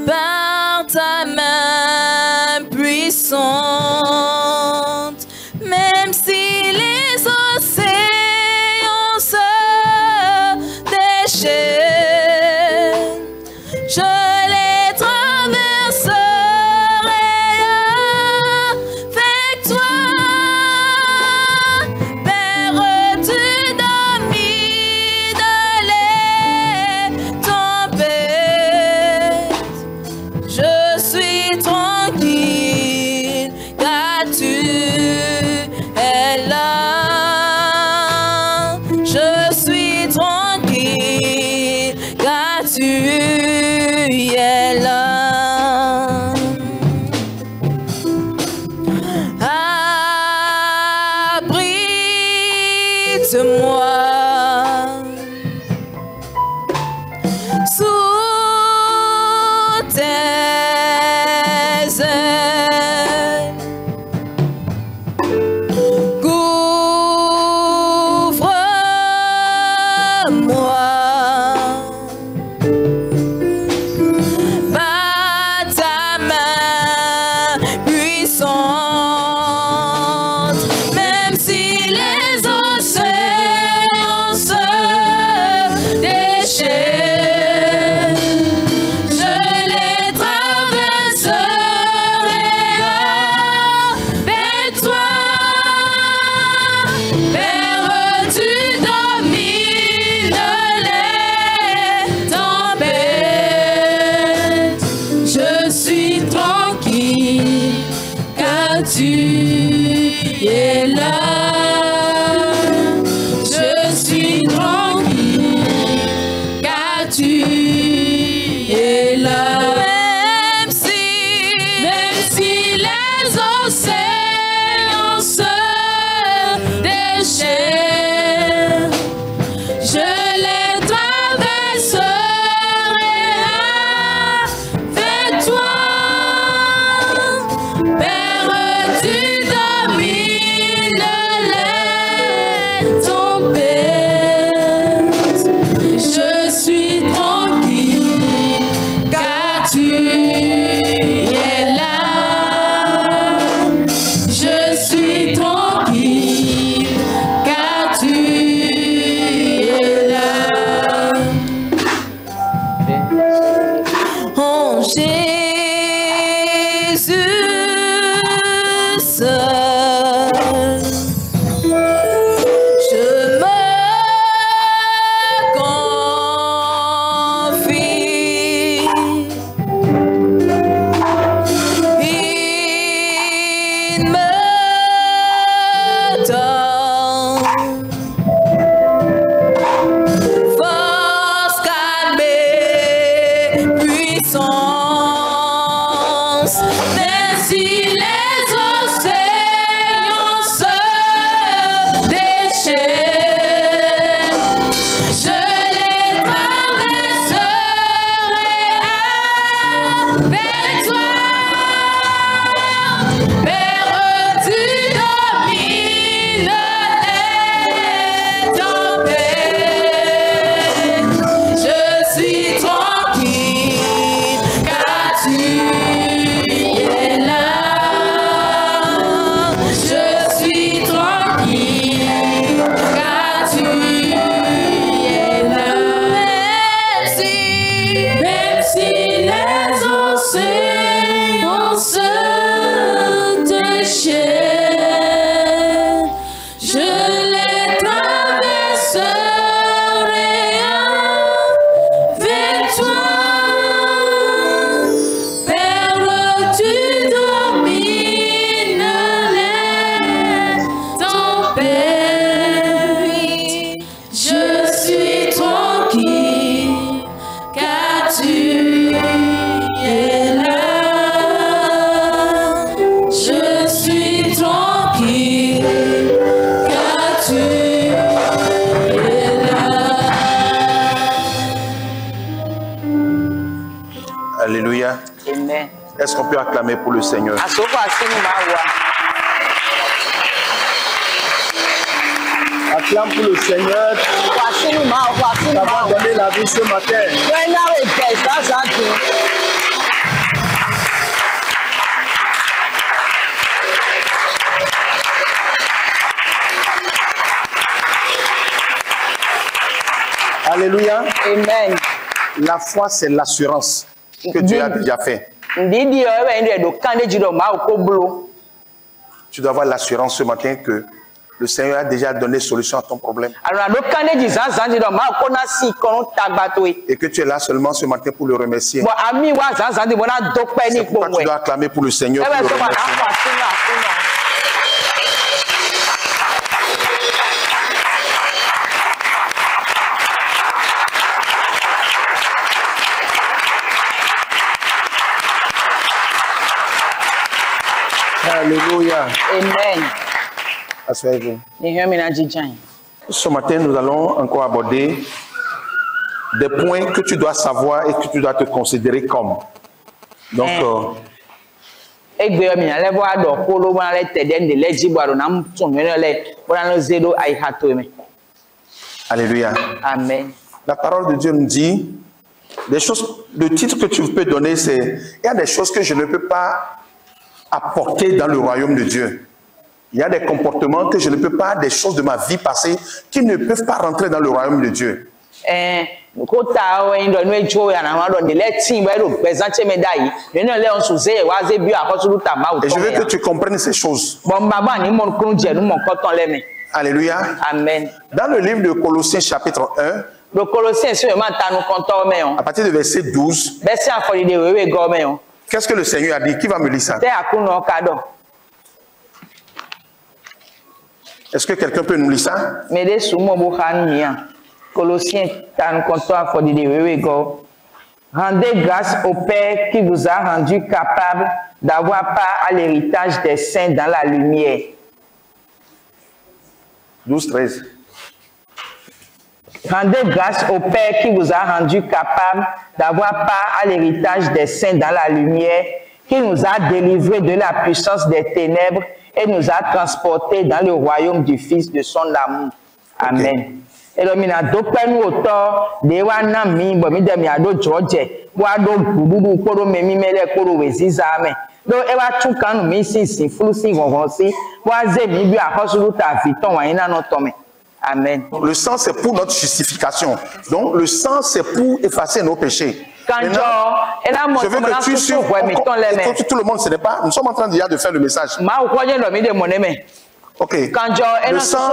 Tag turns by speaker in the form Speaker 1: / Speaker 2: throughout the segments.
Speaker 1: par ta main puissante, même si les océans se déchaînent, je les traverserai avec toi. Père, tu domines les tempêtes. Je suis tranquille car tu es là. Je suis tranquille car tu es là. Abrite-moi sous tes ailes. Couvre-moi par ta main puissante, même si les océans se déchaînent, je les traverserai avec toi. Père, tu domines les tempêtes. Je suis tranquille car tu es là. Je suis tranquille car tu es là. Même si les océans se déchaînent, je les traverserai avec toi. Père, tu domines les tempêtes. Je suis tranquille car tu es là. Je suis tranquille car tu es là. Oh Jésus seul, je me confie. Il me donne force, calme et puissance, même si les océans se déchaînent, je les traverserai avec toi. Père, tu domines les tempêtes. Je suis tranquille car tu es là. Je suis tranquille car tu es là. Même si les océans se déchaînent, je les traverserai avec toi. Père, tu domines les tempêtes. Je suis tranquille car tu es là. Je suis tranquille car tu es là.
Speaker 2: Alléluia.
Speaker 3: Amen.
Speaker 2: Est-ce qu'on peut acclamer pour le Seigneur?
Speaker 3: Asoko asinu mawa.
Speaker 2: Acclame pour le Seigneur d'avoir donné la vie ce matin. Alléluia.
Speaker 1: Amen.
Speaker 2: La foi, c'est l'assurance que Dieu a déjà fait. Tu dois avoir l'assurance ce matin que le Seigneur a déjà donné solution à ton problème. Et que tu es là seulement ce matin pour le remercier. C'est pourquoi tu dois acclamer pour le Seigneur. Pour le remercier. Alléluia.
Speaker 1: Amen.
Speaker 2: Asseyez-vous. Ce matin, nous allons encore aborder des points que tu dois savoir et que tu dois te considérer comme. Donc, alléluia.
Speaker 1: Amen.
Speaker 2: La parole de Dieu nous dit, des choses, le titre que tu peux donner, c'est, il y a des choses que je ne peux pas apporter dans le royaume de Dieu. Il y a des comportements que je ne peux pas, des choses de ma vie passée qui ne peuvent pas rentrer dans le royaume de Dieu. Et je veux que tu comprennes ces choses. Alléluia.
Speaker 1: Amen.
Speaker 2: Dans le livre de Colossiens chapitre 1, à partir du verset 12, qu'est-ce que le Seigneur a dit? Qui va me lire ça? Est-ce que quelqu'un peut nous lire ça?
Speaker 1: Colossiens, rendez grâce au Père qui vous a rendu capable d'avoir part à l'héritage des saints dans la lumière.
Speaker 2: 12, 13.
Speaker 1: Rendez grâce au Père qui vous a rendu capable d'avoir part à l'héritage des saints dans la lumière, qui nous a délivrés de la puissance des ténèbres et nous a transportés dans le royaume du Fils de son amour. Amen. Et donc, nous avons des Amen.
Speaker 2: Le sang, c'est pour notre justification. Donc, le sang, c'est pour effacer nos péchés. Maintenant, je veux que tu suives tout le monde, ce n'est pas. Nous sommes en train déjà de faire le message. Ok. Le sang,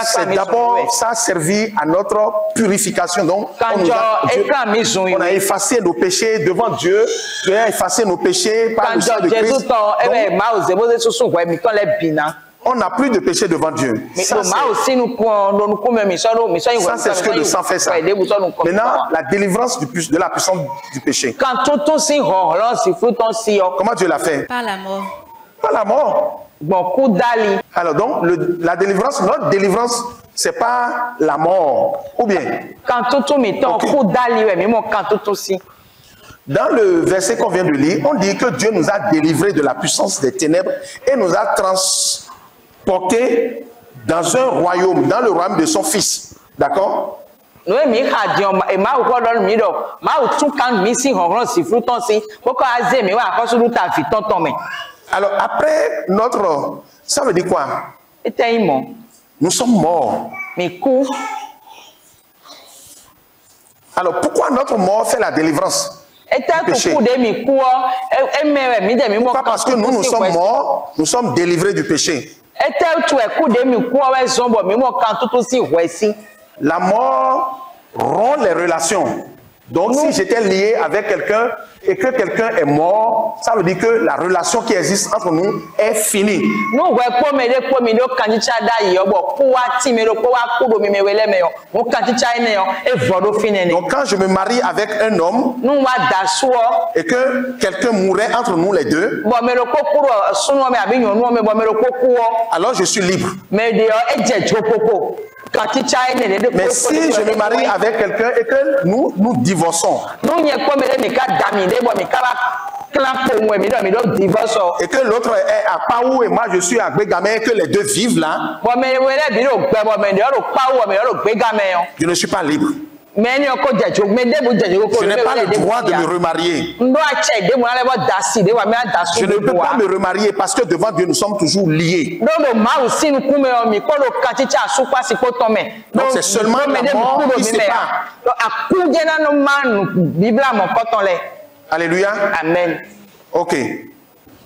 Speaker 2: c'est d'abord, ça a servi à notre purification. Donc, on a effacé nos péchés devant Dieu. Dieu a effacé nos péchés par le sang de Christ. On n'a plus de péché devant Dieu. Ça, c'est ce que le sang fait ça. Maintenant, la délivrance de la puissance du péché. Comment Dieu l'a fait?
Speaker 3: Par la mort.
Speaker 2: Par la mort. Alors donc, la délivrance, notre délivrance, c'est pas la mort. Ou bien? Okay. Dans le verset qu'on vient de lire, on dit que Dieu nous a délivrés de la puissance des ténèbres et nous a transportés dans un royaume, dans le royaume de son Fils. D'accord? Alors après notre... Ça veut dire quoi? Nous sommes morts. Alors pourquoi notre mort fait la délivrance du péché? Pourquoi? Parce que nous sommes morts, nous sommes délivrés du péché. La mort rompt les relations. Donc si j'étais lié avec quelqu'un et que quelqu'un est mort, ça veut dire que la relation qui existe entre nous est finie. Donc quand je me marie avec un homme et que quelqu'un mourrait entre nous les deux, alors je suis libre. Mais si je me marie avec quelqu'un et que nous divorçons, et que l'autre est à Paou et moi je suis à Bégamé et que les deux vivent là, je ne suis pas libre. Je n'ai pas le droit de me remarier. Je ne peux pas me remarier parce que devant Dieu, nous sommes toujours liés. Donc c'est seulement la mort qui sépare. Alléluia.
Speaker 1: Amen.
Speaker 2: Ok.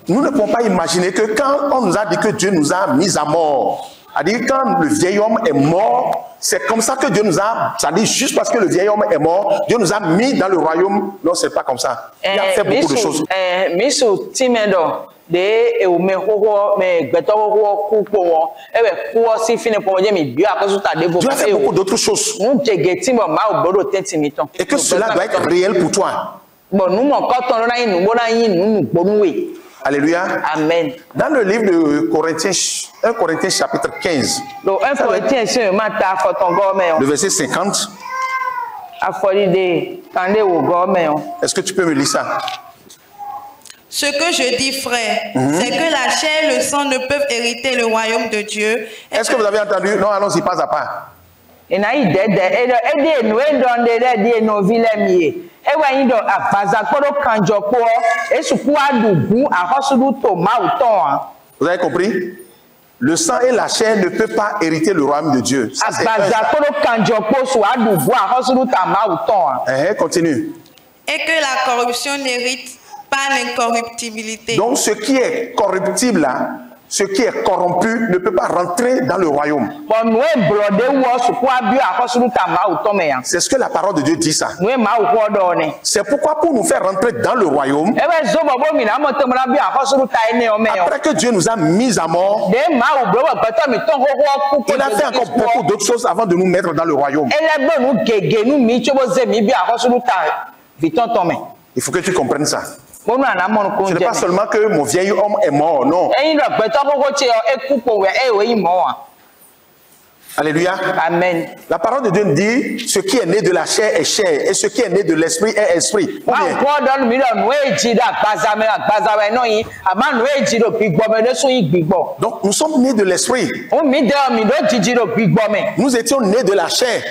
Speaker 2: Nous ne pouvons pas imaginer que quand on nous a dit que Dieu nous a mis à mort, c'est-à-dire quand le vieil homme est mort, c'est comme ça que Dieu nous a, c'est-à-dire juste parce que le vieil homme est mort, Dieu nous a mis dans le royaume. Non, c'est pas comme ça. Il a fait beaucoup de choses. Dieu a fait beaucoup d'autres choses. Et que cela doit être réel pour toi. Alléluia.
Speaker 1: Amen.
Speaker 2: Dans le livre de Corinthiens, 1 Corinthiens chapitre 15, le verset 50, est-ce que tu peux me lire ça?
Speaker 3: Ce que je dis, frère, c'est que la chair et le sang ne peuvent hériter le royaume de Dieu.
Speaker 2: Est-ce que vous avez entendu? Non, allons-y pas à pas. Vous avez compris? Le sang et la chair ne peuvent pas hériter le royaume de Dieu. Ça, continue.
Speaker 3: Et que la corruption n'hérite pas l'incorruptibilité.
Speaker 2: Donc ce qui est corruptible là, ce qui est corrompu ne peut pas rentrer dans le royaume. C'est ce que la parole de Dieu dit ça. C'est pourquoi pour nous faire rentrer dans le royaume, après que Dieu nous a mis à mort, il a fait encore beaucoup d'autres choses avant de nous mettre dans le royaume. Il faut que tu comprennes ça. Ce n'est pas seulement que mon vieil homme est mort, non. Alléluia.
Speaker 1: Amen.
Speaker 2: La parole de Dieu dit, ce qui est né de la chair est chair, et ce qui est né de l'esprit est esprit. Donc nous sommes nés de l'esprit. Nous étions nés de la chair.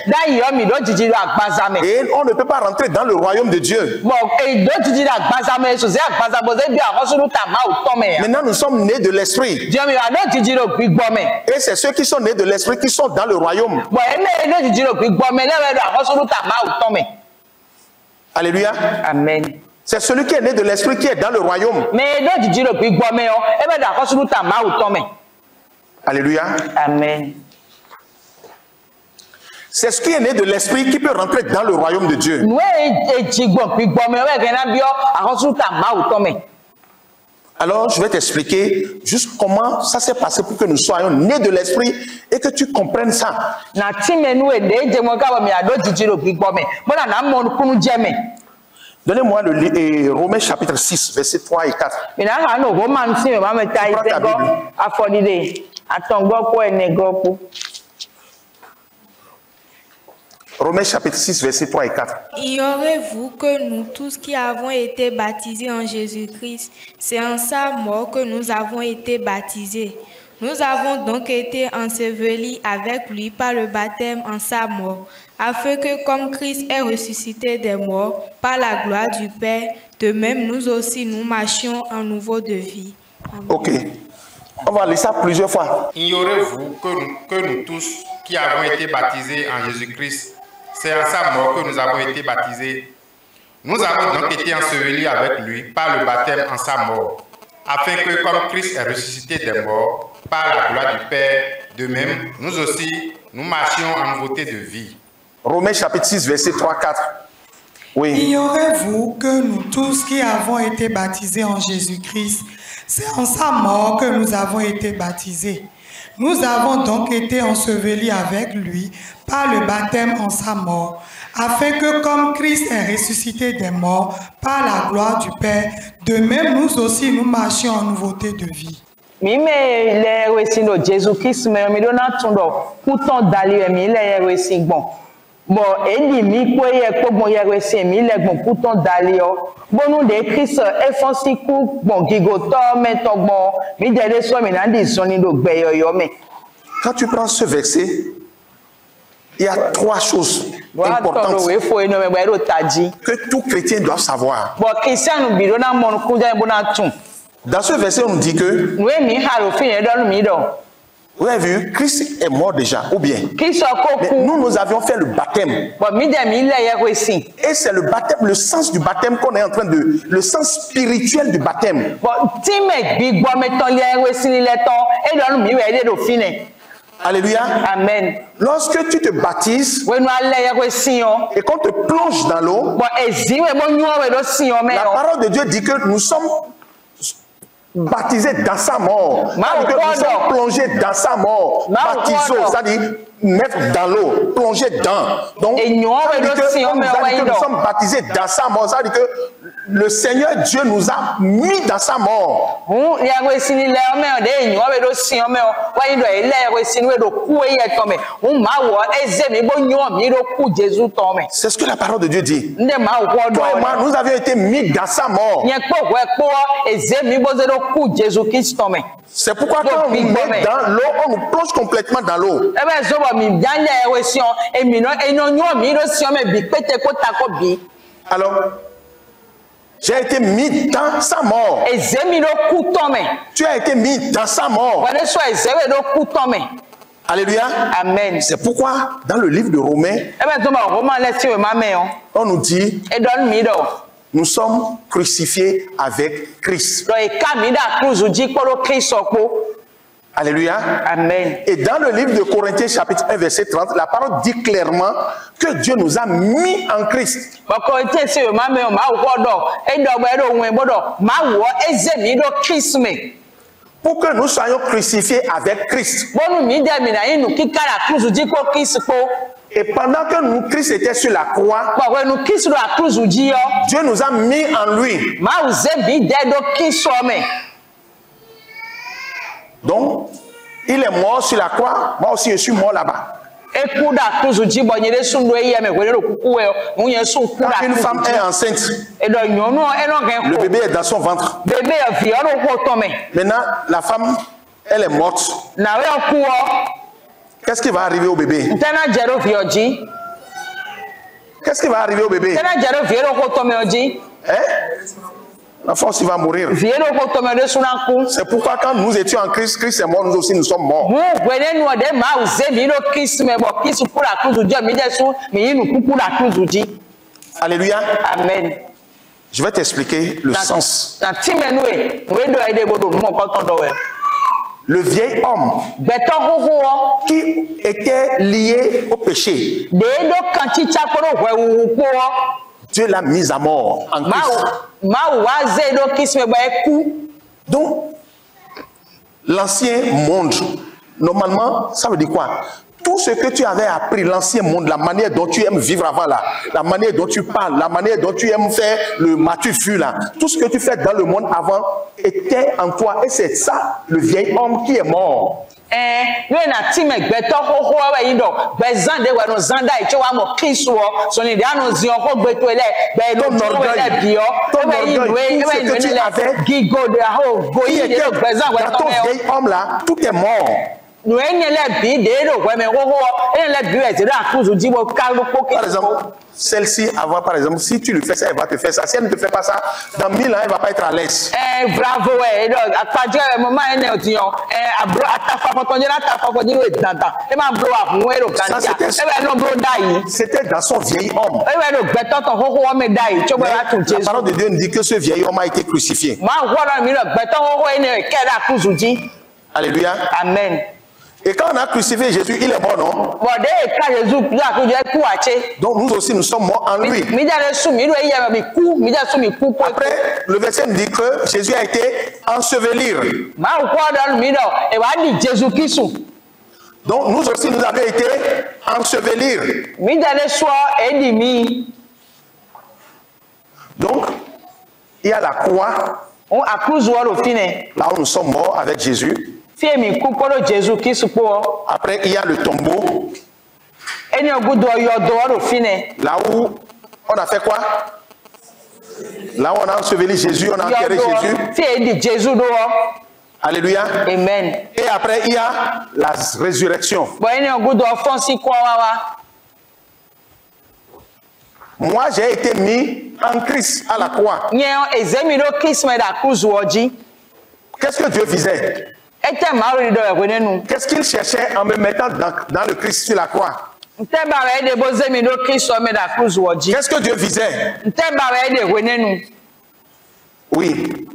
Speaker 2: Et on ne peut pas rentrer dans le royaume de Dieu. Maintenant nous sommes nés de l'esprit. Et c'est ceux qui sont nés de l'esprit qui sont dans le royaume. Alléluia.
Speaker 1: Amen.
Speaker 2: C'est celui qui est né de l'esprit qui est dans le royaume. Alléluia.
Speaker 1: Amen.
Speaker 2: C'est ce qui est né de l'esprit qui peut rentrer dans le royaume de Dieu. Alors, je vais t'expliquer juste comment ça s'est passé pour que nous soyons nés de l'esprit et que tu comprennes ça. Donnez-moi le Romains chapitre 6, versets 3 et 4. Romains chapitre 6, versets 3 et 4.
Speaker 4: Ignorez-vous que nous tous qui avons été baptisés en Jésus-Christ, c'est en sa mort que nous avons été baptisés. Nous avons donc été ensevelis avec lui par le baptême en sa mort, afin que comme Christ est ressuscité des morts par la gloire du Père, de même nous aussi nous marchions en nouveau de vie. Amen.
Speaker 2: Ok. On va lire ça plusieurs fois.
Speaker 5: Ignorez-vous que nous tous qui avons été baptisés en Jésus-Christ, c'est en sa mort que nous avons été baptisés. Nous avons donc été ensevelis avec lui par le baptême en sa mort, afin que comme Christ est ressuscité des morts par la gloire du Père, de même nous aussi nous marchions en nouveauté de vie.
Speaker 2: Romains chapitre 6, verset 3-4. Oui.
Speaker 6: Ignorez-vous que nous tous qui avons été baptisés en Jésus-Christ, c'est en sa mort que nous avons été baptisés. Nous avons donc été ensevelis avec lui par le baptême en sa mort, afin que comme Christ est ressuscité des morts par la gloire du Père, de même nous aussi nous marchions en nouveauté de vie.
Speaker 1: Bon, edi mi kwe ye kpogbo ye resi mi le gbon puton dali o. Bonu de Christ efonsi ku gbon gigoto metogbon mi jere so mi na di soni do gbeyo yo me.
Speaker 2: Quand tu prends ce verset Il y a trois choses importantes que tout chrétien doit savoir. Dans ce verset, on nous dit que, vous avez vu, Christ est mort déjà, ou bien. Mais nous avions fait le baptême. Et c'est le baptême, le sens du baptême qu'on est en train de... Le sens spirituel du baptême. Alléluia.
Speaker 1: Amen.
Speaker 2: Lorsque tu te baptises et qu'on te plonge dans l'eau, la parole de Dieu dit que nous sommes baptisés dans sa mort. Que nous sommes plongés dans sa mort. Baptisés, c'est-à-dire mettre dans l'eau, plonger dedans. Donc, nous sommes baptisés dans sa mort. C'est-à-dire que le Seigneur Dieu nous a mis dans sa mort. C'est ce que la parole de Dieu dit. Toi et moi, nous avions été mis dans sa mort. C'est pourquoi quand on nous met dans l'eau, on nous plonge complètement dans l'eau. Alors, j'ai été mis dans sa mort. Tu as été mis dans sa mort. Alléluia.
Speaker 1: Amen.
Speaker 2: C'est pourquoi dans le livre de Romains, on nous dit, nous sommes crucifiés avec Christ. Alléluia.
Speaker 1: Amen.
Speaker 2: Et dans le livre de Corinthiens chapitre 1 verset 30, la parole dit clairement que Dieu nous a mis en Christ. Pour que nous soyons crucifiés avec Christ. Et pendant que Christ était sur la croix, Dieu nous a mis en lui. Donc, il est mort sur la croix, moi aussi je suis mort là-bas. Quand une femme est enceinte, le bébé est dans son ventre. Maintenant, la femme, elle est morte. Qu'est-ce qui va arriver au bébé? Qu'est-ce qui va arriver au bébé? Hein? L'enfant aussi va mourir. C'est pourquoi quand nous étions en Christ, Christ est mort, nous aussi nous sommes morts. Alléluia.
Speaker 1: Amen.
Speaker 2: Je vais t'expliquer le sens. Le vieil homme qui était lié au péché, Dieu l'a mis à mort en Christ. Donc, l'ancien monde, normalement, ça veut dire quoi? Tout ce que tu avais appris, l'ancien monde, la manière dont tu aimes vivre avant là, la manière dont tu parles, la manière dont tu aimes faire le matu-fu là, tout ce que tu fais dans le monde avant était en toi. Et c'est ça, le vieil homme qui est mort. Tout est mort. Par exemple, celle-ci, avant, par exemple, si tu lui fais ça, elle va te faire ça. Si elle ne te fait pas ça, dans 1000 ans, elle ne va pas être à l'aise.
Speaker 1: Bravo,
Speaker 2: c'était dans son vieil homme. La parole de Dieu nous dit que ce vieil homme a été crucifié. Alléluia.
Speaker 1: Amen.
Speaker 2: Et quand on a crucifié Jésus, il est mort, non? Donc nous aussi, nous sommes morts en lui. Après, le verset nous dit que Jésus a été enseveli. Donc nous aussi, nous avons été ensevelis. Donc, il y a la croix. Là où nous sommes morts avec Jésus. Après, il y a le tombeau. Là où on a fait quoi? Là où on a enseveli Jésus, on a enterré Jésus. Alléluia.
Speaker 1: Amen.
Speaker 2: Et après, il y a la résurrection. Moi, j'ai été mis en Christ à la croix. Qu'est-ce que Dieu visait? Qu'est-ce qu'il cherchait en me mettant dans le Christ sur la croix? Qu'est-ce que Dieu visait? Oui.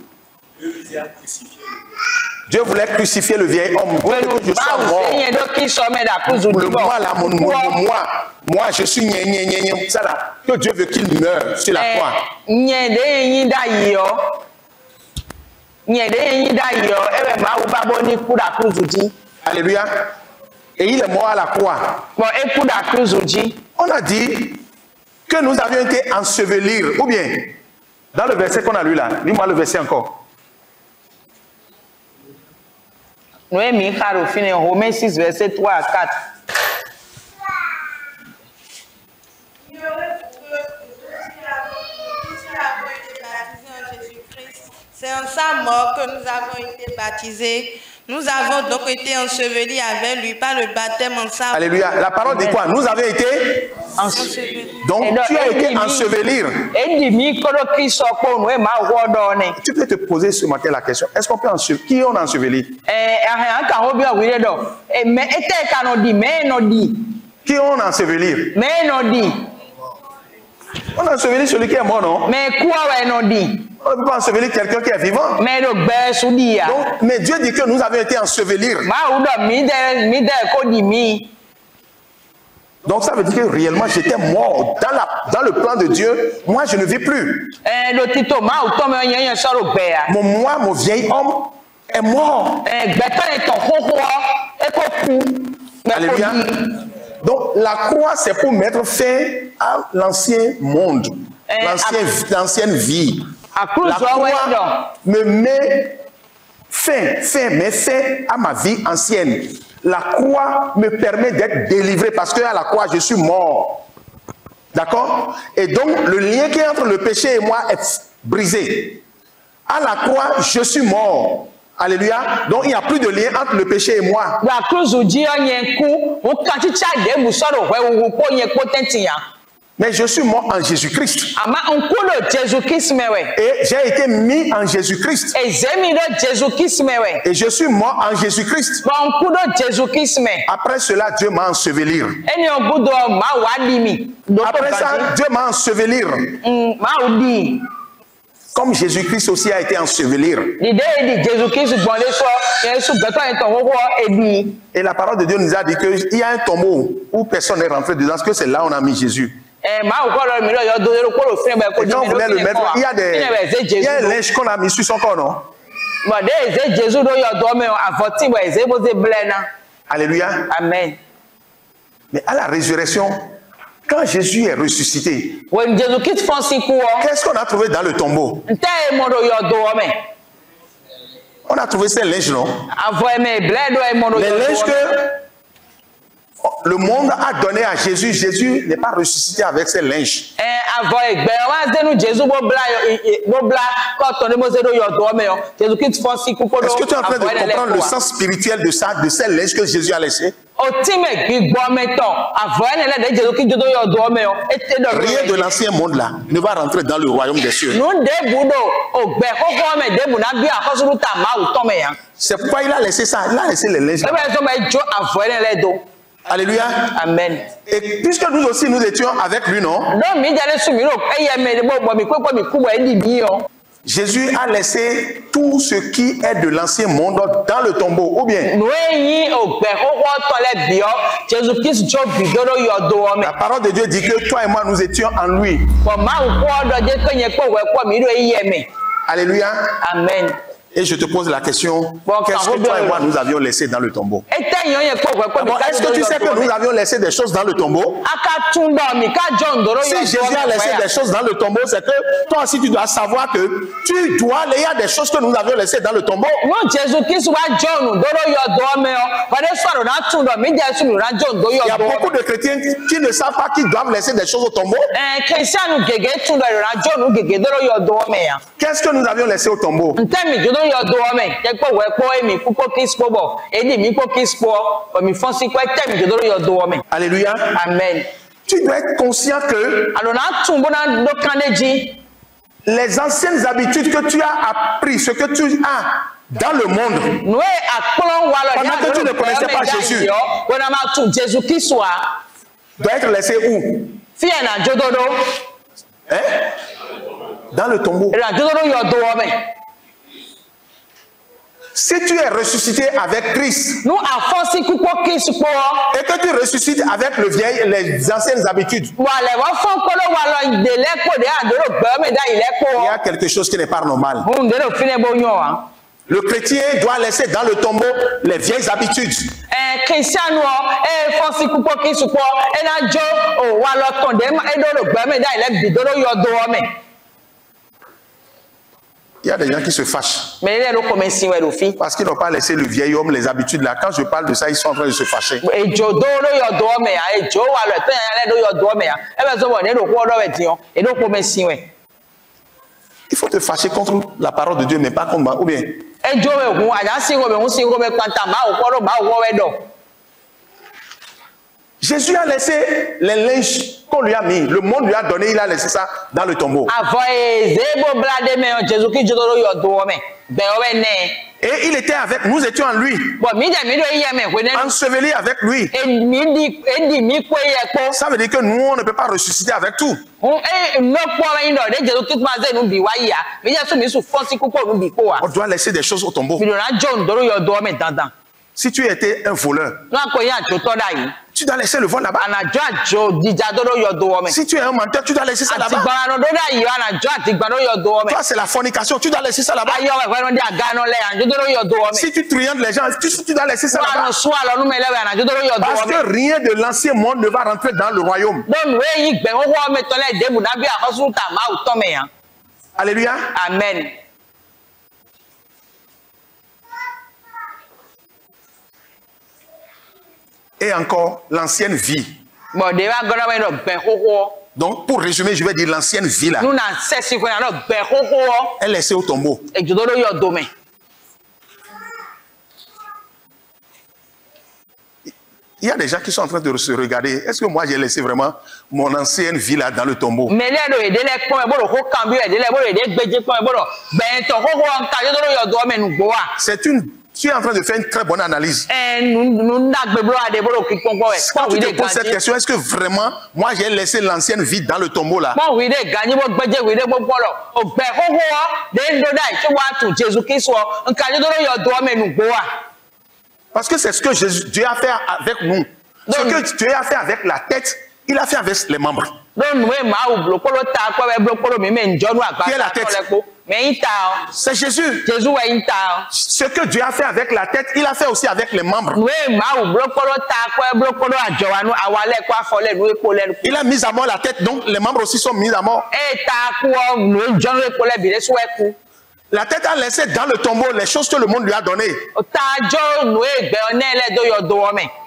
Speaker 2: Dieu voulait crucifier le vieil homme. Moi, je suis ça là. Que Dieu veut qu'il meure sur la croix. Alléluia. Et il est mort à la croix. On a dit que nous avions été ensevelis. Ou bien, dans le verset qu'on a lu là, lis-moi le verset encore.
Speaker 1: Romains 6, verset 3 à 4.
Speaker 3: C'est en sa mort que nous avons été baptisés. Nous avons donc été ensevelis avec lui par le baptême en sa mort.
Speaker 2: Alléluia. La parole dit quoi? Nous avons été ensevelis. Donc tu as été enseveli. Tu peux te poser ce matin la question. Est-ce qu'on peut ensevelir? Qui on a enseveli? Qui on a enseveli? On a enseveli celui qui est mort, non? On ne peut pas ensevelir quelqu'un qui est vivant. Donc, mais Dieu dit que nous avons été ensevelis. Donc ça veut dire que réellement j'étais mort dans le plan de Dieu. Moi je ne vis plus. Mon vieil homme est mort. Alléluia. Donc la croix c'est pour mettre fin à l'ancien monde, l'ancienne vie. La croix me met fin à ma vie ancienne. La croix me permet d'être délivré parce qu'à la croix, je suis mort. D'accord? Et donc, le lien qui est entre le péché et moi est brisé. À la croix, je suis mort. Alléluia. Donc, il n'y a plus de lien entre le péché et moi. Mais je suis mort en Jésus-Christ. Et j'ai été mis en Jésus-Christ. Et je suis mort en Jésus-Christ. Après cela, Dieu m'a enseveli. Après ça, Dieu m'a enseveli. Comme Jésus-Christ aussi a été enseveli. Et la parole de Dieu nous a dit qu'il y a un tombeau où personne n'est rentré dedans, parce que c'est là où on a mis Jésus. Et quand on voulait le mettre, il y a un linge qu'on a mis sur son corps, non? Alléluia.
Speaker 1: Amen.
Speaker 2: Mais à la résurrection, quand Jésus est ressuscité, qu'est-ce qu'on a trouvé dans le tombeau? On a trouvé ces linges, non? Les linges que le monde a donné à Jésus. Jésus n'est pas ressuscité avec ses linges. Est-ce que tu es en train de comprendre le sens spirituel de ça, de ces linges que Jésus a laissés? Rien de l'ancien monde là ne va rentrer dans le royaume des cieux. C'est pourquoi il a laissé ça, il a laissé les linges là. Alléluia.
Speaker 1: Amen.
Speaker 2: Et puisque nous aussi nous étions avec lui, non? Jésus a laissé tout ce qui est de l'ancien monde dans le tombeau, ou bien? La parole de Dieu dit que toi et moi nous étions en lui. Alléluia.
Speaker 1: Amen.
Speaker 2: Et je te pose la question, qu'est-ce que toi et moi nous avions laissé dans le tombeau? Est-ce que tu sais que nous avions laissé des choses dans le tombeau? Si Jésus a laissé des choses dans le tombeau, c'est que toi aussi tu dois savoir que il y a des choses que nous avions laissées dans le tombeau. Il y a beaucoup de chrétiens qui ne savent pas qu'ils doivent laisser des choses au tombeau. Qu'est-ce que nous avions laissé au tombeau? Alléluia.
Speaker 1: Amen.
Speaker 2: Tu dois être conscient que les anciennes habitudes que tu as appris, ce que tu as dans le monde, pendant que tu ne connaissais pas Jésus, doit être laissé où? Hein? Dans le tombeau. Si tu es ressuscité avec Christ et que tu ressuscites avec les anciennes habitudes, il y a quelque chose qui n'est pas normal. Le chrétien doit laisser dans le tombeau les vieilles habitudes. Il y a des gens qui se fâchent parce qu'ils n'ont pas laissé le vieil homme, les habitudes là. Quand je parle de ça, ils sont en train de se fâcher. Il faut te fâcher contre la parole de Dieu, mais pas contre moi. Ou bien Jésus a laissé les linges qu'on lui a mis. Le monde lui a donné, il a laissé ça dans le tombeau. Et il était avec nous, étions en lui. Ensevelis avec lui. Ça veut dire que nous, on ne peut pas ressusciter avec tout. On doit laisser des choses au tombeau. Si tu étais un voleur, tu dois laisser le vol là-bas. Si tu es un menteur, tu dois laisser ça là-bas. Toi, c'est la fornication, tu dois laisser ça là-bas. Si tu triantes les gens, tu dois laisser ça là-bas. Parce que rien de l'ancien monde ne va rentrer dans le royaume. Alléluia.
Speaker 1: Amen.
Speaker 2: Et encore l'ancienne vie. Donc, pour résumer, je vais dire l'ancienne vie là. Elle est laissée au tombeau. Il y a des gens qui sont en train de se regarder. Est-ce que moi j'ai laissé vraiment mon ancienne vie là dans le tombeau? Tu es en train de faire une très bonne analyse. Quand tu te poses cette question, est-ce que vraiment moi j'ai laissé l'ancienne vie dans le tombeau là? Parce que c'est ce que Dieu a fait avec nous. Ce que Dieu a fait avec la tête, il a fait avec les membres. Qui est la tête? C'est Jésus. Ce que Dieu a fait avec la tête, il a fait aussi avec les membres. Il a mis à mort la tête, donc les membres aussi sont mis à mort. La tête a laissé dans le tombeau les choses que le monde lui a données.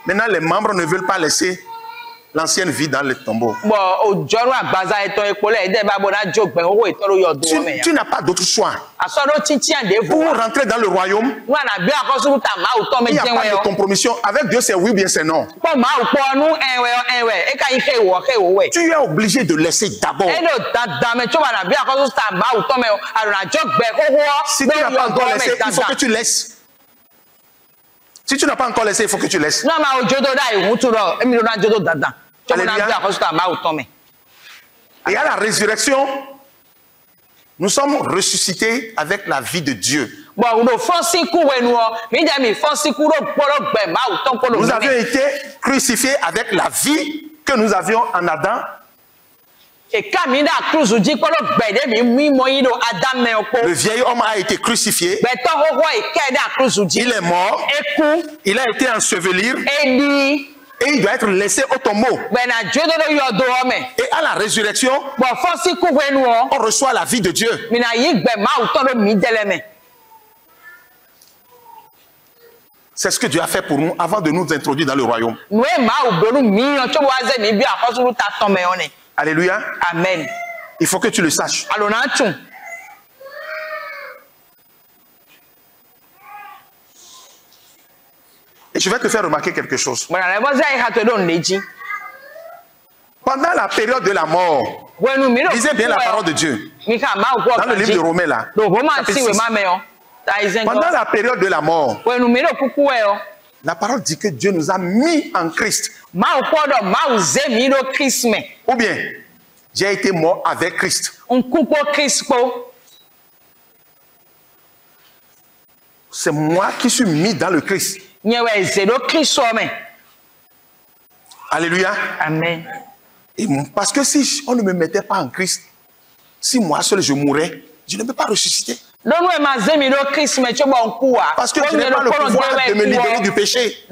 Speaker 2: Maintenant, les membres ne veulent pas laisser l'ancienne vie dans le tombeau. Tu n'as pas d'autre choix. Pour rentrer dans le royaume, il n'y a pas de compromission. Avec Dieu, c'est oui ou bien c'est non. Tu es obligé de laisser d'abord. Si tu n'as pas encore laissé, il faut que tu laisses. Si tu n'as pas encore laissé, il faut que tu laisses. Alléluia. Et à la résurrection, nous sommes ressuscités avec la vie de Dieu. Nous avions été crucifiés avec la vie que nous avions en Adam. Le vieil homme a été crucifié. Il est mort. Il a été enseveli. Et il doit être laissé au tombeau. Et à la résurrection, on reçoit la vie de Dieu. C'est ce que Dieu a fait pour nous avant de nous introduire dans le royaume. Alléluia.
Speaker 1: Amen.
Speaker 2: Il faut que tu le saches. Et je vais te faire remarquer quelque chose. Pendant la période de la mort, lisez bien la parole de Dieu. Dans le livre de Romains là. Chapitre 6. Pendant la période de la mort, la parole dit que Dieu nous a mis en Christ. Ou bien, j'ai été mort avec Christ. C'est moi qui suis mis dans le Christ. Alléluia.
Speaker 1: Amen.
Speaker 2: Et parce que si on ne me mettait pas en Christ, si moi seul je mourrais, je ne peux pas ressusciter. Parce que je n'ai pas le pouvoir de me libérer du péché.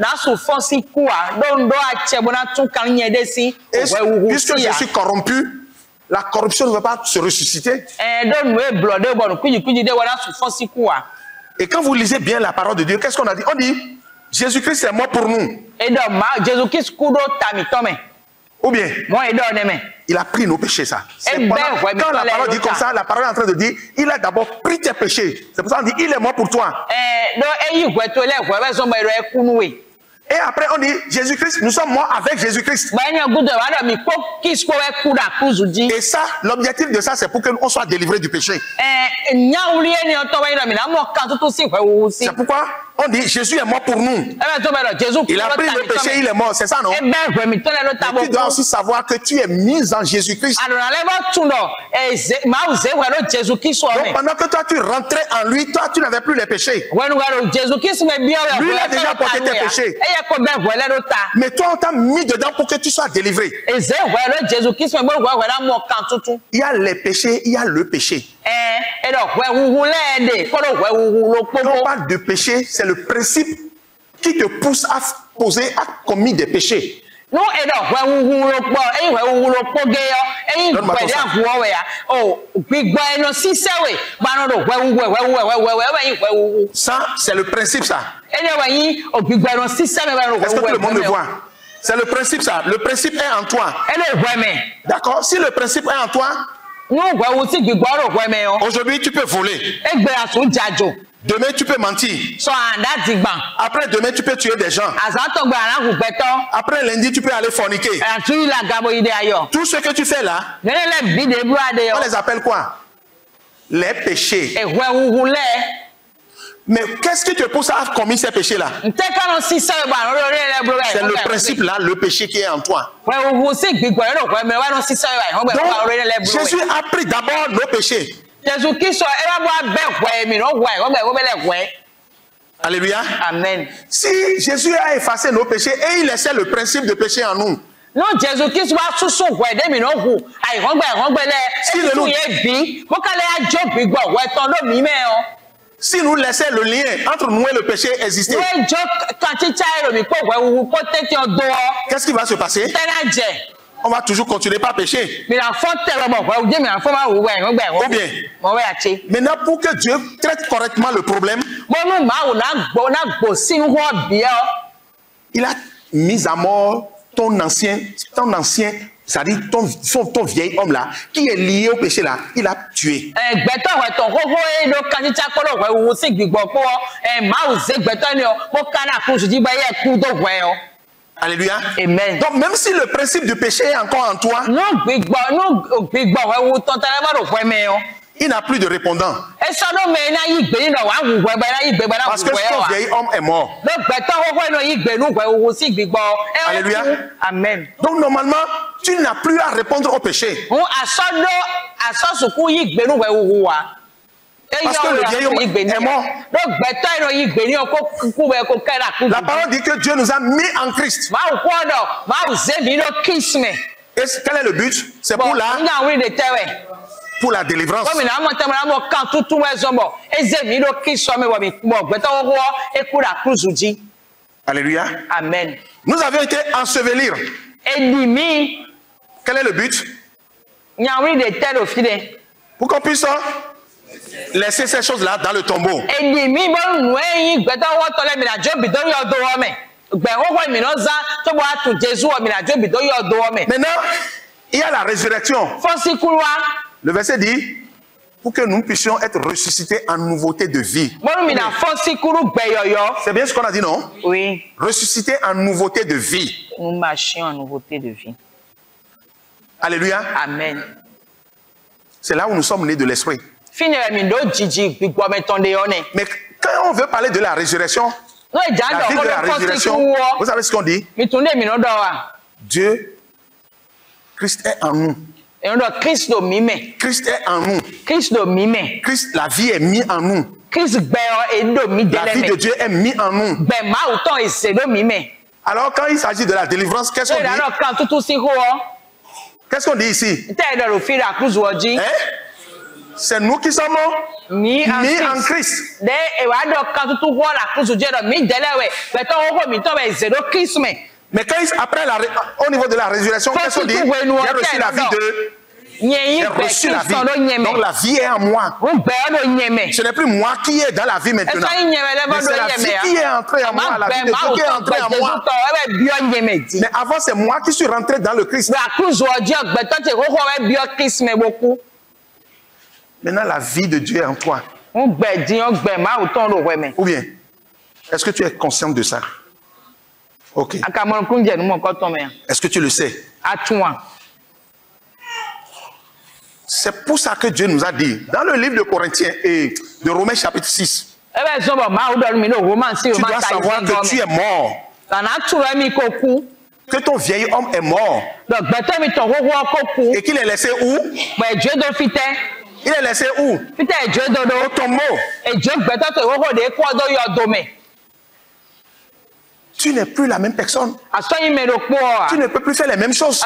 Speaker 2: Et puisque je suis corrompu, la corruption ne va pas se ressusciter. Et quand vous lisez bien la parole de Dieu, qu'est-ce qu'on a dit? On dit, Jésus-Christ est mort pour nous. Ou bien, il a pris nos péchés, ça. Quand la parole dit comme ça, la parole est en train de dire, il a d'abord pris tes péchés. C'est pour ça qu'on dit, il est mort pour toi. Et après, on dit, Jésus-Christ, nous sommes morts avec Jésus-Christ. Et ça, l'objectif de ça, c'est pour qu'on soit délivré du péché. C'est pourquoi on dit, Jésus est mort pour nous. Il a pris le péché, il est mort, c'est ça, non? Mais tu dois aussi savoir que tu es mis en Jésus-Christ. Donc, pendant que toi, tu rentrais en lui, toi, tu n'avais plus les péchés. Lui, il a déjà porté tes péchés. Mais toi, on t'a mis dedans pour que tu sois délivré. Il y a les péchés, il y a le péché. Quand on parle de péché, c'est le principe qui te pousse à commettre des péchés. Ça, c'est le principe, ça. Est-ce que tout le monde le voit? C'est le principe, ça. Le principe est en toi. D'accord? Si le principe est en toi, aujourd'hui, tu peux voler. Demain, tu peux mentir. Après, demain, tu peux tuer des gens. Après, lundi, tu peux aller forniquer. Tout ce que tu fais là, on les appelle quoi? Les péchés. Mais qu'est-ce qui te pousse à commettre ces péchés-là? C'est le principe là, le péché qui est en toi. Donc, Jésus a pris d'abord nos péchés. Alléluia.
Speaker 1: Amen.
Speaker 2: Si Jésus a effacé nos péchés et il laissait le principe de péché en nous, si nous laissons le lien entre nous et le péché exister, qu'est-ce qui va se passer? On va toujours continuer par pécher. Ou bien, maintenant, pour que Dieu traite correctement le problème, il a mis à mort ton ancien, c'est-à-dire ton vieil homme là, qui est lié au péché là, il a tué. Alléluia.
Speaker 1: Amen.
Speaker 2: Donc même si le principe du péché est encore en toi, il n'a plus de répondant. Parce que ton vieil homme est mort. Alléluia.
Speaker 1: Amen.
Speaker 2: Donc normalement, tu n'as plus à répondre au péché. Parce que le vieil homme est mort. La parole dit que Dieu nous a mis en Christ. Et quel est le but? C'est pour la délivrance. Alléluia.
Speaker 1: Amen.
Speaker 2: Nous avions été ensevelir. Quel est le but? Pour qu'on puisse laisser ces choses-là dans le tombeau. Maintenant, il y a la résurrection. Le verset dit, pour que nous puissions être ressuscités en nouveauté de vie. C'est bien ce qu'on a dit, non?
Speaker 1: Oui.
Speaker 2: Ressuscités en nouveauté de vie.
Speaker 1: Nous marchions en nouveauté de vie.
Speaker 2: Alléluia.
Speaker 1: Amen.
Speaker 2: C'est là où nous sommes nés de l'esprit.
Speaker 1: Mais
Speaker 2: quand on veut parler de la résurrection, la vie de la résurrection, vous savez ce qu'on dit? Dieu, Christ est en nous. Christ est en nous. Christ, la vie est mise en nous. La vie de Dieu est mise en nous. Alors quand il s'agit de la délivrance, qu'est-ce qu'on dit? Qu'est-ce qu'on dit ici? Hein? C'est nous qui sommes mis en Christ. Mais quand après au niveau de la résurrection, qu'est-ce qu'on dit? J'ai reçu la vie de... J'ai reçu la vie. Donc la vie est en moi. Ce n'est plus moi qui est dans la vie maintenant. Mais c'est la vie qui est entrée en moi. La vie de Dieu qui est entrée en moi. Mais avant, c'est moi qui suis rentré dans le Christ. Maintenant, la vie de Dieu est en toi. Ou bien, est-ce que tu es conscient de ça? Ok. Est-ce que tu le sais? C'est pour ça que Dieu nous a dit, dans le livre de Corinthiens et de Romains chapitre 6, tu dois savoir que tu es mort. Que ton vieil homme est mort. Et qu'il est laissé où? Il est laissé où? Au tombeau. Tu n'es plus la même personne. Tu ne peux plus faire les mêmes choses.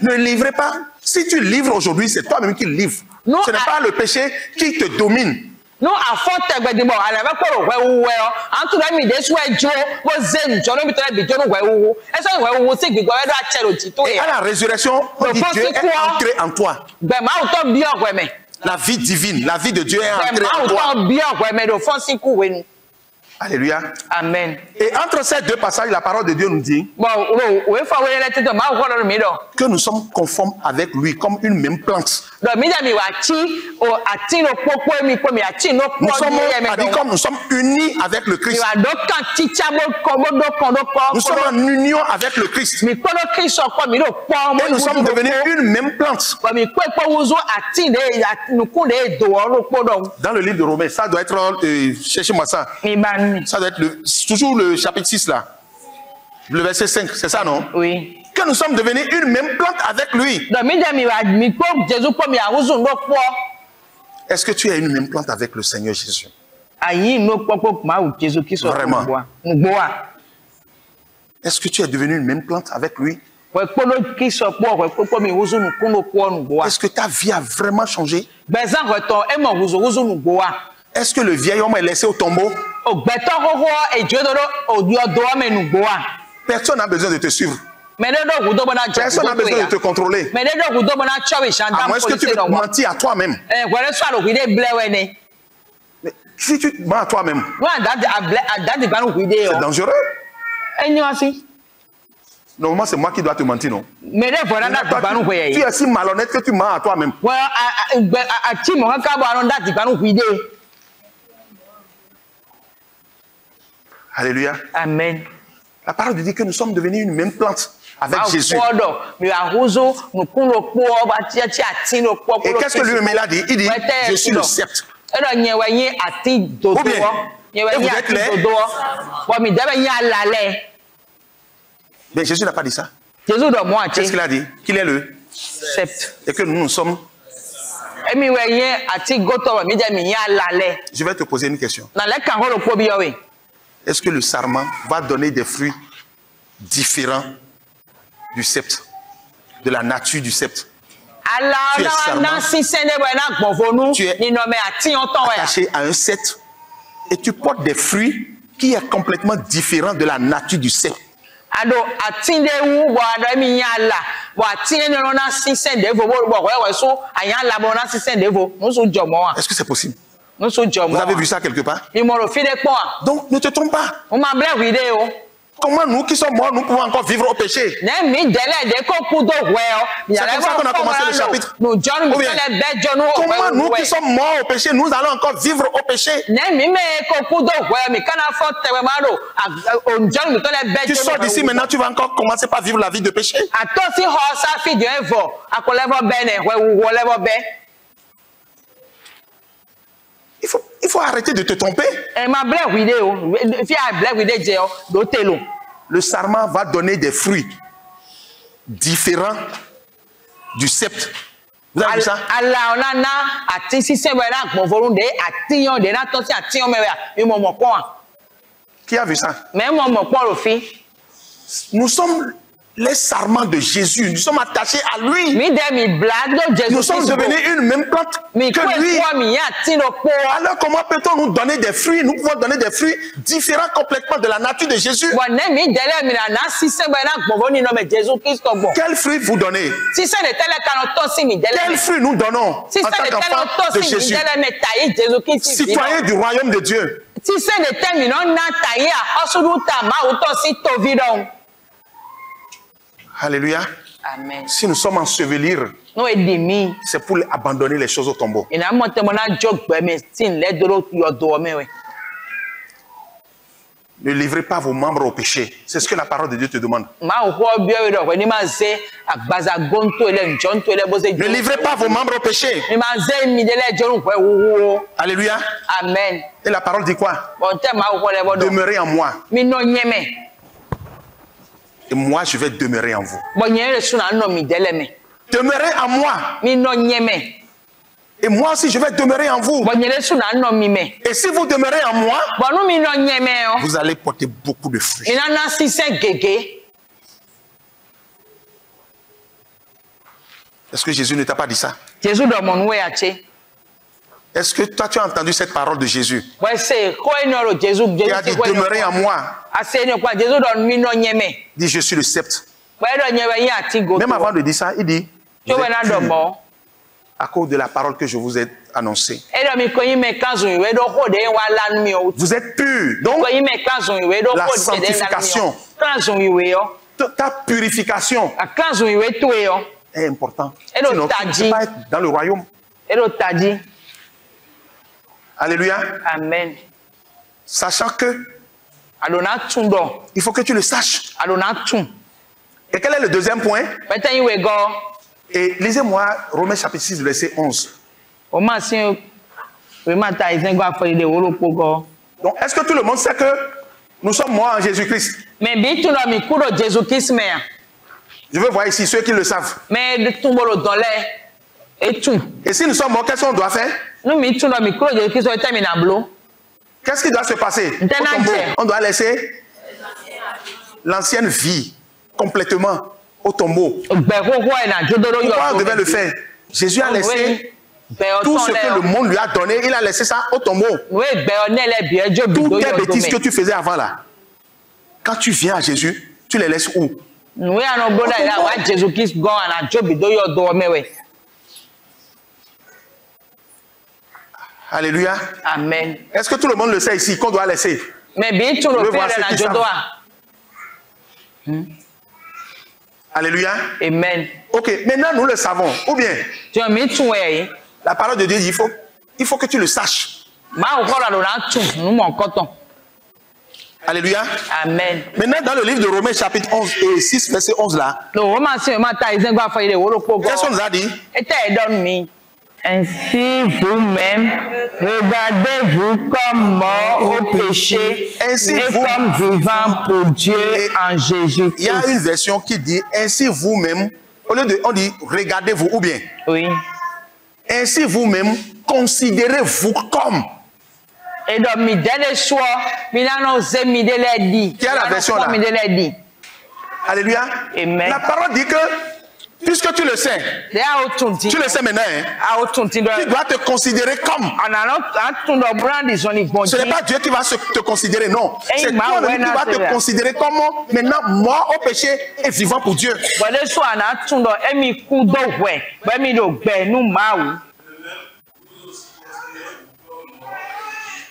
Speaker 2: Ne livrez pas. Si tu livres aujourd'hui, c'est toi-même qui livres. Ce n'est pas le péché qui te domine. Et à la résurrection, on dit Dieu est entré en toi. La vie divine, la vie de Dieu est entrée en toi. Alléluia. Amen. Et entre ces deux passages, la parole de Dieu nous dit que nous sommes conformes avec lui comme une même plante. Nous sommes unis avec le Christ. Nous sommes en union avec le Christ. Et nous sommes devenus une même plante. Dans le livre de Romains, ça doit être, cherchez-moi ça. Ça doit être toujours le chapitre 6 là. Le verset 5, c'est ça non? Oui. Que nous sommes devenus une même plante avec lui. Est-ce que tu es une même plante avec le Seigneur Jésus? Vraiment. Est-ce que tu es devenu une même plante avec lui? Est-ce que ta vie a vraiment changé? Est-ce que le vieil homme est laissé au tombeau? Personne n'a besoin de te suivre. Personne n'a besoin de te contrôler. À moins que tu veux mentir à toi-même. Mais si tu mens à toi-même, c'est dangereux. Normalement, c'est moi qui dois te mentir, non? Tu es si malhonnête que tu mens à toi-même. Alléluia. Amen. La parole dit que nous sommes devenus une même plante avec Jésus. Et qu'est-ce que lui-même il a dit? Il dit, je suis le sceptre. Ou bien, et vous êtes laid. Mais Jésus n'a pas dit ça. Qu'est-ce qu'il a dit? Qu'il est le sceptre. Et que nous sommes. Je vais te poser une question. Est-ce que le sarment va donner des fruits différents du sceptre, de la nature du sceptre? Tu es sarment, tu es attaché à un sceptre et tu portes des fruits qui sont complètement différents de la nature du sceptre. Est-ce que c'est possible? Vous avez vu ça quelque part? Donc ne te trompe pas. Comment nous qui sommes morts, nous pouvons encore vivre au péché? C'est comme ça qu'on a commencé le chapitre. Ou bien, comment nous qui sommes morts au péché, nous allons encore vivre au péché? Tu sors d'ici maintenant, tu vas encore commencer par vivre la vie de péché. Il faut arrêter de te tromper. Le sarment va donner des fruits différents du sceptre. Vous avez vu ça? Qui a vu ça? Nous sommes les sarments de Jésus. Nous sommes attachés à lui. Nous sommes devenus une même plante que lui. Alors comment peut-on nous donner des fruits? Nous pouvons donner des fruits différents complètement de la nature de Jésus. Quel fruit vous donnez? Quel fruit nous donnons en tant qu'enfants de Jésus? Citoyens du royaume de Dieu. Alléluia.
Speaker 1: Amen.
Speaker 2: Si nous sommes ensevelis, c'est pour abandonner les choses au tombeau.
Speaker 1: Ne
Speaker 2: livrez pas vos membres au péché. C'est ce que la parole de Dieu te demande. Ne livrez pas vos membres au péché. Alléluia.
Speaker 1: Amen.
Speaker 2: Et la parole dit quoi? Demeurez en moi. Et moi, je vais demeurer en vous. Demeurez en moi. Et moi aussi, je vais demeurer en vous. Et si vous demeurez en moi, vous allez porter beaucoup de fruits. Est-ce que Jésus ne t'a pas dit ça? Est-ce que toi, tu as entendu cette parole de Jésus? Qui a dit demeurez en moi. Dit je suis le sceptre. Même avant de dire ça, il dit à cause de la parole que je vous ai annoncée. Vous êtes purs. Donc, la sanctification, ta purification est importante. Sinon, tu ne peux pas être dans le royaume. Alléluia.
Speaker 1: Amen.
Speaker 2: Sachant que il faut que tu le saches. Et quel est le deuxième point? Et lisez-moi Romains chapitre 6, verset 11. Donc, est-ce que tout le monde sait que nous sommes morts en Jésus-Christ? Je veux voir ici ceux qui le savent. Et si nous sommes morts, qu'est-ce qu'on doit faire? Qu'est-ce qui doit se passer? On doit laisser l'ancienne vie complètement au tombeau. Pourquoi on devait le faire? Jésus a laissé tout ce que le monde lui a donné, il a laissé ça au tombeau. Toutes les bêtises que tu faisais avant là, quand tu viens à Jésus, tu les laisses où? Alléluia.
Speaker 1: Amen.
Speaker 2: Est-ce que tout le monde le sait ici qu'on doit laisser? Alléluia.
Speaker 1: Amen.
Speaker 2: Ok, maintenant nous le savons. Ou bien, la parole de Dieu dit il faut que tu le saches. Alléluia.
Speaker 1: Amen.
Speaker 2: Maintenant, dans le livre de Romains, chapitre 11 et 6, verset 11 là, qu'est-ce qu'on nous a dit?
Speaker 1: Ainsi vous-même, regardez-vous comme mort au péché,
Speaker 2: ainsi
Speaker 1: et
Speaker 2: vous,
Speaker 1: comme vivant pour Dieu en Jésus-Christ.
Speaker 2: Il y a une version qui dit ainsi vous-même, au lieu de on dit regardez-vous ou bien.
Speaker 1: Oui.
Speaker 2: Ainsi vous-même, considérez-vous comme.
Speaker 1: Et donc, qui
Speaker 2: a la version là? Alléluia.
Speaker 1: Amen.
Speaker 2: La parole dit que puisque tu le sais, tu le sais maintenant, hein? Tu dois te considérer comme. Ce n'est pas Dieu qui va te considérer, non. C'est toi-même qui vas te considérer comme maintenant mort au péché et vivant pour Dieu.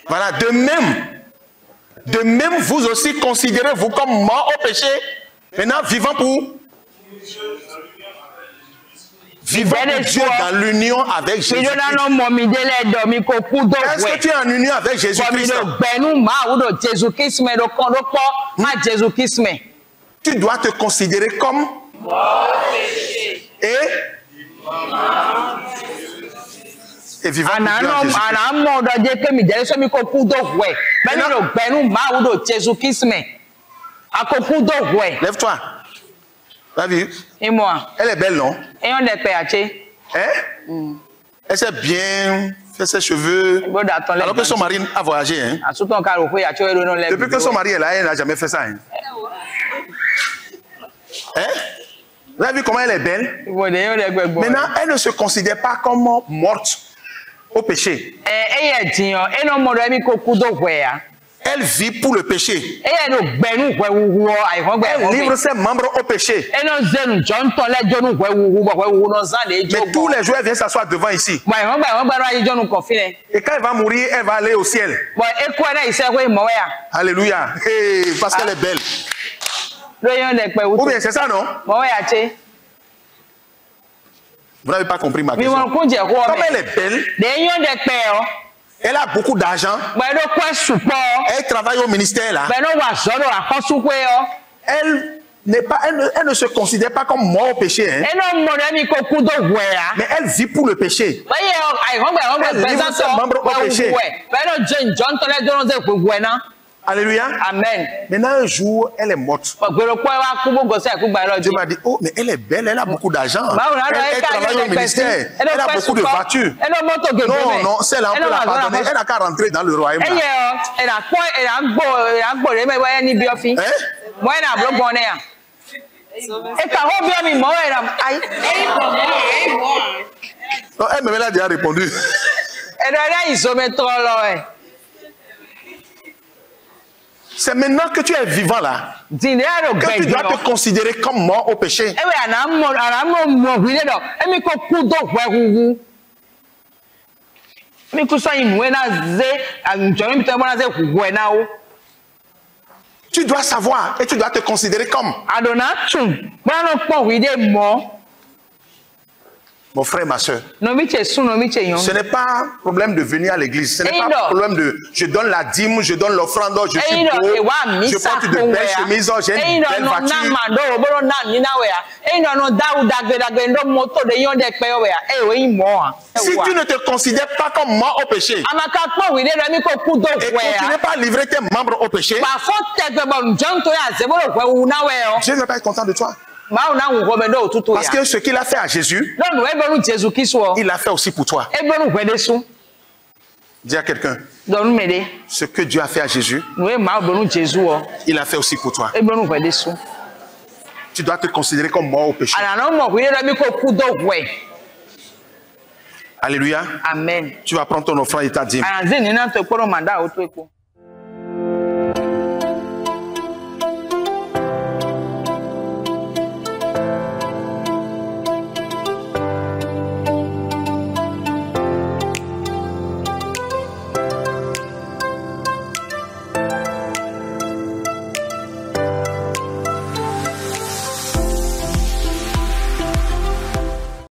Speaker 2: Voilà, de même De même, vous aussi considérez-vous comme mort au péché, maintenant vivant pour Dieu dans l'union avec Jésus-Christ. Est-ce que tu es en union avec Jésus-Christ? Tu dois te considérer comme et vivant pour Dieu. Lève-toi. T'as vu?
Speaker 1: Et moi?
Speaker 2: Elle est belle, non?
Speaker 1: Et on est payé.
Speaker 2: Hein? Elle s'est bien fait ses cheveux. Alors que son mari a voyagé. Hein? Depuis que son mari est là, elle n'a jamais fait ça. Hein? Hein? Vous avez vu comment elle est belle? Maintenant, elle ne se considère pas comme morte au péché. Elle vit pour le péché. Elle livre ses membres au péché. Mais tous les jours, elle vient s'asseoir devant ici. Et quand elle va mourir, elle va aller au ciel. Alléluia. Hey, parce qu'elle est belle. Ou bien c'est ça, non? Vous n'avez pas compris ma question. Comme elle est belle, elle a beaucoup d'argent. Elle travaille au ministère là. Elle ne se considère pas comme mort au péché. Hein? Mais elle vit pour le péché. Elle livre ses membres au péché. Alléluia. Amen. Maintenant, un jour, elle est morte. Dieu m'a dit, oh, mais elle est belle, elle a beaucoup d'argent. Elle travaille au ministère. Elle a beaucoup de voitures. Non, non, celle-là, on peut la pardonner. Elle n'a qu'à rentrer dans le royaume. Non, elle me l'a déjà répondu. C'est maintenant que tu es vivant là, que tu dois te considérer comme mort au péché. Tu dois savoir et tu dois te considérer comme. Mon frère, ma soeur, ce n'est pas un problème de venir à l'église. Ce n'est pas un problème de je donne la dîme, je donne l'offrande, je suis beau, je porte de belles chemises, j'ai une belle voiture. Si tu ne te considères pas comme mort au péché, et continues pas à livrer tes membres au péché, Dieu ne va pas être content de toi. Parce que ce qu'il a fait à Jésus, il l'a fait aussi pour toi. Dis à quelqu'un, ce que Dieu a fait à Jésus, il l'a fait aussi pour toi. Tu dois te considérer comme mort au péché. Alléluia. Amen. Tu vas prendre ton offrande et ta dîme.